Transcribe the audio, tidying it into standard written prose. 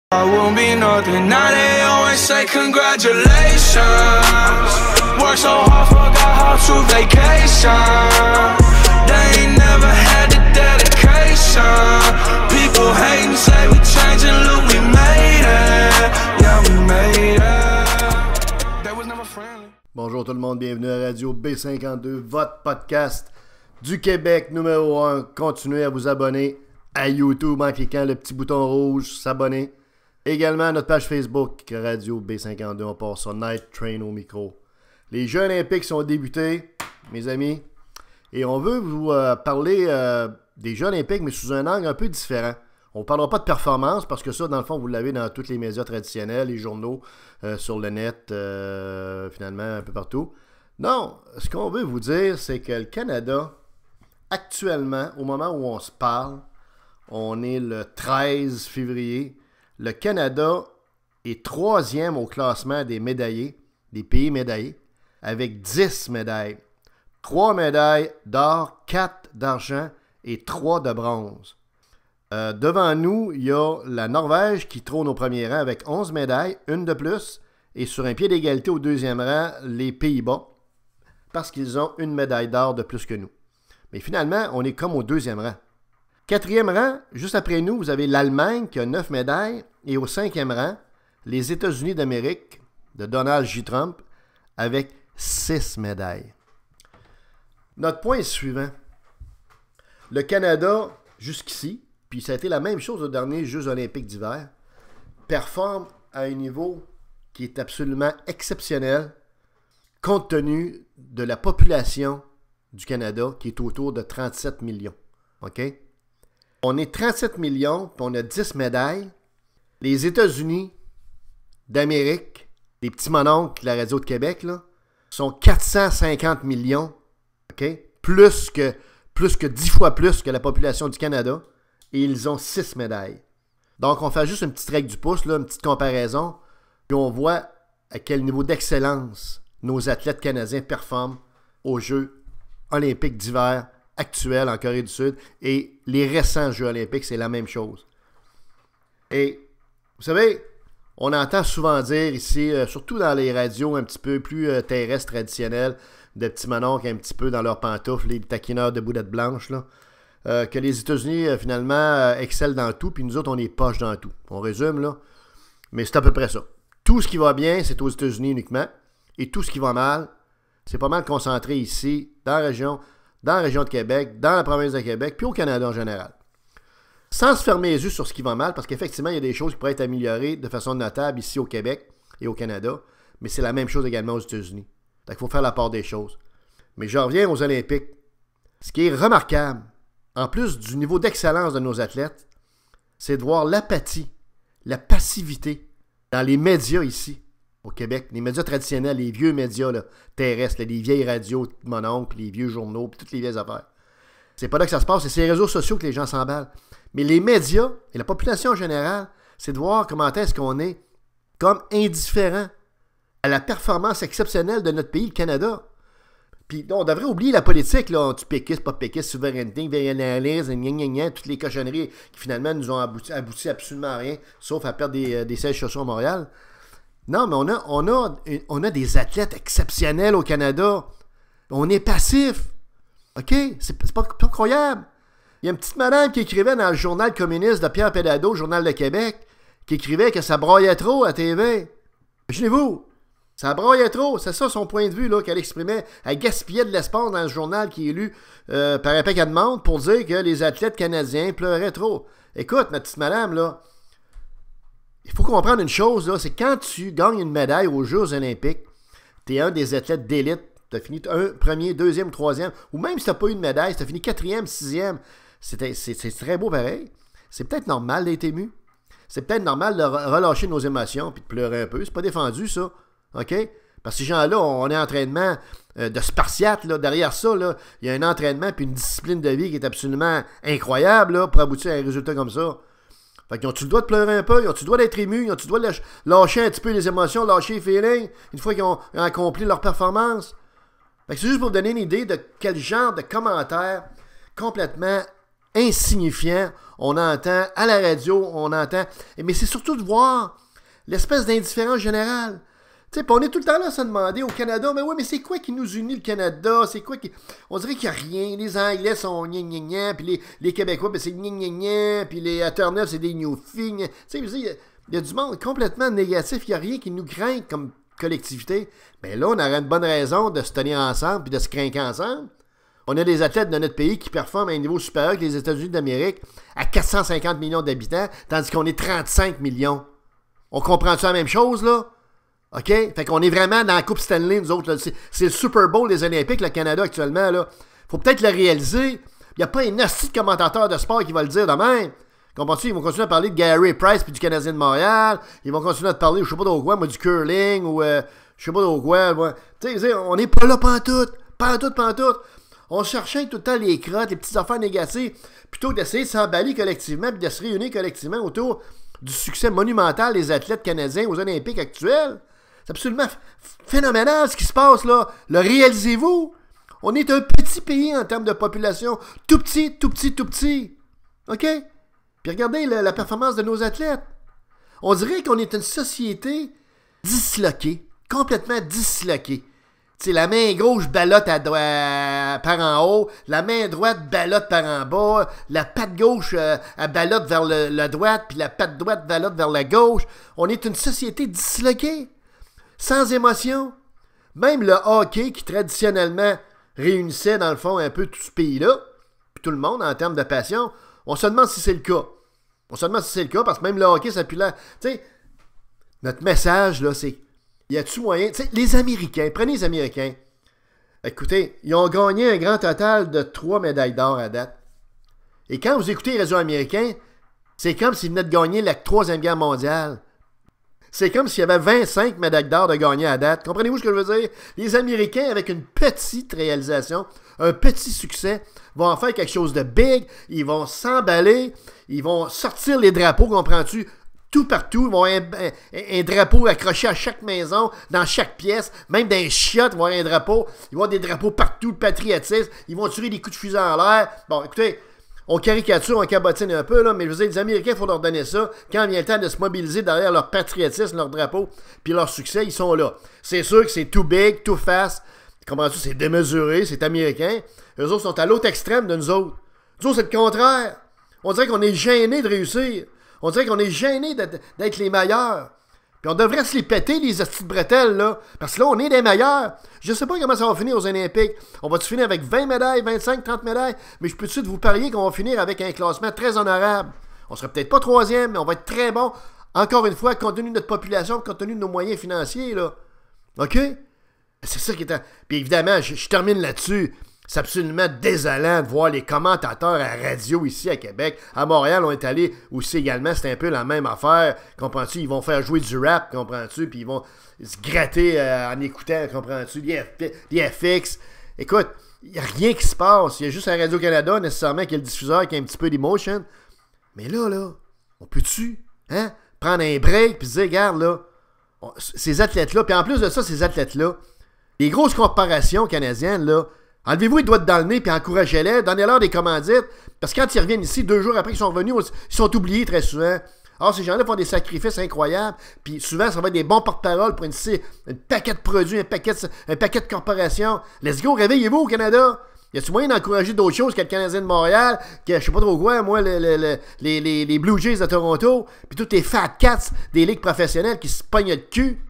I won't be nothing. Now they always say congratulations. Work so hard, forgot how to vacation. They ain't never had the dedication. People hate and say we changing, look we made it. Yeah, we made it. That was never friendly. Bonjour tout le monde, bienvenue à Radio B52, votre podcast du Québec numéro 1. Continuez à vous abonner à YouTube en cliquant le petit bouton rouge, s'abonner. Également à notre page Facebook, Radio B52, on part sur Night Train au micro. Les Jeux olympiques sont débutés, mes amis, et on veut vous parler des Jeux olympiques, mais sous un angle un peu différent. On ne parlera pas de performance, parce que ça, dans le fond, vous l'avez dans tous les médias traditionnels, les journaux, sur le net, finalement, un peu partout. Non, ce qu'on veut vous dire, c'est que le Canada, actuellement, au moment où on se parle, on est le 13 février, le Canada est 3e au classement des médaillés, des pays médaillés, avec 10 médailles. 3 médailles d'or, 4 d'argent et 3 de bronze. Devant nous, il y a la Norvège qui trône au premier rang avec 11 médailles, une de plus, et sur un pied d'égalité au deuxième rang, les Pays-Bas, parce qu'ils ont une médaille d'or de plus que nous. Mais finalement, on est comme au deuxième rang. 4e rang, juste après nous, vous avez l'Allemagne qui a 9 médailles. Et au 5e rang, les États-Unis d'Amérique de Donald J. Trump avec 6 médailles. Notre point est suivant. Le Canada, jusqu'ici, puis ça a été la même chose aux derniers Jeux olympiques d'hiver, performe à un niveau qui est absolument exceptionnel compte tenu de la population du Canada qui est autour de 37 millions. OK? On est 37 millions, puis on a 10 médailles. Les États-Unis d'Amérique, les petits mononcles de la Radio de Québec, là, sont 450 millions, OK? Plus que 10 fois plus que la population du Canada, et ils ont 6 médailles. Donc, on fait juste une petite règle du pouce, là, une petite comparaison, puis on voit à quel niveau d'excellence nos athlètes canadiens performent aux Jeux olympiques d'hiver actuels en Corée du Sud, et les récents Jeux olympiques, c'est la même chose. Et vous savez, on entend souvent dire ici, surtout dans les radios un petit peu plus terrestres traditionnelles, de petits mononcles un petit peu dans leurs pantoufles, les taquineurs de boulettes blanches, là, que les États-Unis, finalement, excellent dans tout, puis nous autres, on est poches dans tout. On résume, là, mais c'est à peu près ça. Tout ce qui va bien, c'est aux États-Unis uniquement, et tout ce qui va mal, c'est pas mal concentré ici, dans la région de Québec, dans la province de Québec, puis au Canada en général. Sans se fermer les yeux sur ce qui va mal, parce qu'effectivement, il y a des choses qui pourraient être améliorées de façon notable ici au Québec et au Canada, mais c'est la même chose également aux États-Unis. Donc, il faut faire la part des choses. Mais je reviens aux Olympiques. Ce qui est remarquable, en plus du niveau d'excellence de nos athlètes, c'est de voir l'apathie, la passivité dans les médias ici, au Québec. Les médias traditionnels, les vieux médias là, terrestres, là, les vieilles radios de mon oncle, les vieux journaux, puis toutes les vieilles affaires. C'est pas là que ça se passe, c'est sur les réseaux sociaux que les gens s'emballent. Mais les médias et la population en général, c'est de voir comment est-ce qu'on est comme indifférent à la performance exceptionnelle de notre pays, le Canada. Puis on devrait oublier la politique, là, tu péquistes, pas péquistes, souveraineté, impérialisme, toutes les cochonneries qui finalement nous ont abouti absolument à rien, sauf à perdre des sièges sociaux à Montréal. Non, mais on a des athlètes exceptionnels au Canada. On est passif. OK? C'est pas incroyable. Il y a une petite madame qui écrivait dans le journal communiste de Pierre Péladeau, le Journal de Québec, qui écrivait que ça broyait trop à TV. Imaginez-vous, ça broyait trop. C'est ça son point de vue là, qu'elle exprimait. Elle gaspillait de l'espace dans le journal qui est lu par un paquet de monde pour dire que les athlètes canadiens pleuraient trop. Écoute, ma petite madame, là, il faut comprendre une chose, là, c'est quand tu gagnes une médaille aux Jeux olympiques, tu es un des athlètes d'élite. Tu as fini premier, deuxième, troisième, ou même si tu n'as pas eu de médaille, si tu as fini quatrième, sixième, c'est très beau pareil. C'est peut-être normal d'être ému. C'est peut-être normal de relâcher nos émotions puis de pleurer un peu. C'est pas défendu, ça. OK? Parce que ces gens-là ont un entraînement de Spartiate. Là. Derrière ça, là, il y a un entraînement puis une discipline de vie qui est absolument incroyable là, pour aboutir à un résultat comme ça. Fait qu'ils ont-tu le droit de pleurer un peu? Ils ont-tu le droit d'être émus? Ils ont-tu le droit de lâcher un petit peu les émotions, lâcher les feelings une fois qu'ils ont accompli leur performance? Fait que c'est juste pour vous donner une idée de quel genre de commentaires complètement insignifiant. On entend à la radio, on entend... Mais c'est surtout de voir l'espèce d'indifférence générale. Tu sais, on est tout le temps là à se demander au Canada, mais oui, mais c'est quoi qui nous unit le Canada? C'est quoi qui... On dirait qu'il n'y a rien. Les Anglais sont gna puis les Québécois, ben c'est gna puis les Terre-Neuve, c'est des Newfies. Tu sais, il y a du monde complètement négatif. Il n'y a rien qui nous craint comme collectivité. Mais là, on aurait une bonne raison de se tenir ensemble puis de se craquer ensemble. On a des athlètes de notre pays qui performent à un niveau supérieur que les États-Unis d'Amérique à 450 millions d'habitants, tandis qu'on est 35 millions. On comprend-tu la même chose, là? OK? Fait qu'on est vraiment dans la Coupe Stanley, nous autres. C'est le Super Bowl des Olympiques, le Canada, actuellement. Là. Faut peut-être le réaliser. Il n'y a pas un hostie de commentateur de sport qui va le dire de même. Comprends-tu? Ils vont continuer à parler de Gary Price puis du Canadien de Montréal. Ils vont continuer à te parler, je sais pas de quoi, moi, du curling ou je sais pas de quoi. Moi. Tu sais, on n'est pas là pantoute. Pantoute. On cherchait tout le temps les crottes, les petites affaires négatives, plutôt que d'essayer de s'emballer collectivement puis de se réunir collectivement autour du succès monumental des athlètes canadiens aux Olympiques actuels. C'est absolument phénoménal ce qui se passe là. Le réalisez-vous? On est un petit pays en termes de population. Tout petit. OK? Puis regardez la performance de nos athlètes. On dirait qu'on est une société disloquée. Complètement disloquée. Tu sais, la main gauche ballotte par en haut, la main droite ballotte par en bas, la patte gauche elle ballotte vers la droite, puis la patte droite ballotte vers la gauche. On est une société disloquée. Sans émotion. Même le hockey qui traditionnellement réunissait dans le fond un peu tout ce pays-là, puis tout le monde en termes de passion, on se demande si c'est le cas. Parce que même le hockey, ça pue là. Tu sais, notre message, là, c'est y a-tu moyen... Tu sais, les Américains, prenez les Américains. Écoutez, ils ont gagné un grand total de 3 médailles d'or à date. Et quand vous écoutez les réseaux américains, c'est comme s'ils venaient de gagner la 3e guerre mondiale. C'est comme s'il y avait 25 médailles d'or de gagner à date. Comprenez-vous ce que je veux dire? Les Américains, avec une petite réalisation, un petit succès, vont en faire quelque chose de big. Ils vont s'emballer. Ils vont sortir les drapeaux, comprends-tu? Tout partout. Ils vont avoir un drapeau accroché à chaque maison, dans chaque pièce. Même dans les chiottes, ils vont avoir un drapeau. Ils vont avoir des drapeaux partout, le patriotisme. Ils vont tirer des coups de fusil en l'air. Bon, écoutez... On caricature, on cabotine un peu, là, mais je veux dire, les Américains, il faut leur donner ça. Quand vient le temps de se mobiliser derrière leur patriotisme, leur drapeau, puis leur succès, ils sont là. C'est sûr que c'est too big, too fast. Comprends-tu? C'est démesuré, c'est américain. Eux autres sont à l'autre extrême de nous autres. Nous autres, c'est le contraire. On dirait qu'on est gênés de réussir. On dirait qu'on est gênés d'être les meilleurs. Puis on devrait se les péter, les hosties de bretelles, là. Parce que là, on est des meilleurs. Je sais pas comment ça va finir aux Olympiques. On va-tu finir avec 20 médailles, 25, 30 médailles? Mais je peux tout de suite vous parier qu'on va finir avec un classement très honorable. On serait peut-être pas 3e, mais on va être très bon. Encore une fois, compte tenu de notre population, compte tenu de nos moyens financiers, là. OK? C'est ça qui est... Puis évidemment, je termine là-dessus. C'est absolument désolant de voir les commentateurs à radio ici à Québec. À Montréal, on est allé aussi également, c'est un peu la même affaire. Comprends-tu? Ils vont faire jouer du rap, comprends-tu? Puis ils vont se gratter en écoutant, comprends-tu? Les FX. Écoute, il n'y a rien qui se passe. Il y a juste à Radio-Canada, nécessairement, qui est le diffuseur, qui a un petit peu d'émotion. Mais là, on peut-tu, prendre un break puis se dire, regarde, là, ces athlètes-là, puis en plus de ça, ces athlètes-là, les grosses corporations canadiennes, là, enlevez-vous les doigts dans le nez puis encouragez-les, donnez-leur des commandites, parce que quand ils reviennent ici, 2 jours après qu'ils sont revenus, ils sont oubliés très souvent. Alors, ces gens-là font des sacrifices incroyables, puis souvent, ça va être des bons porte-parole pour initier un paquet de produits, un paquet de corporations. Let's go, réveillez-vous au Canada! Y a-tu moyen d'encourager d'autres choses que le Canadien de Montréal, que je sais pas trop quoi, moi, les Blue Jays de Toronto, puis tous les Fat Cats des ligues professionnelles qui se pognent le cul?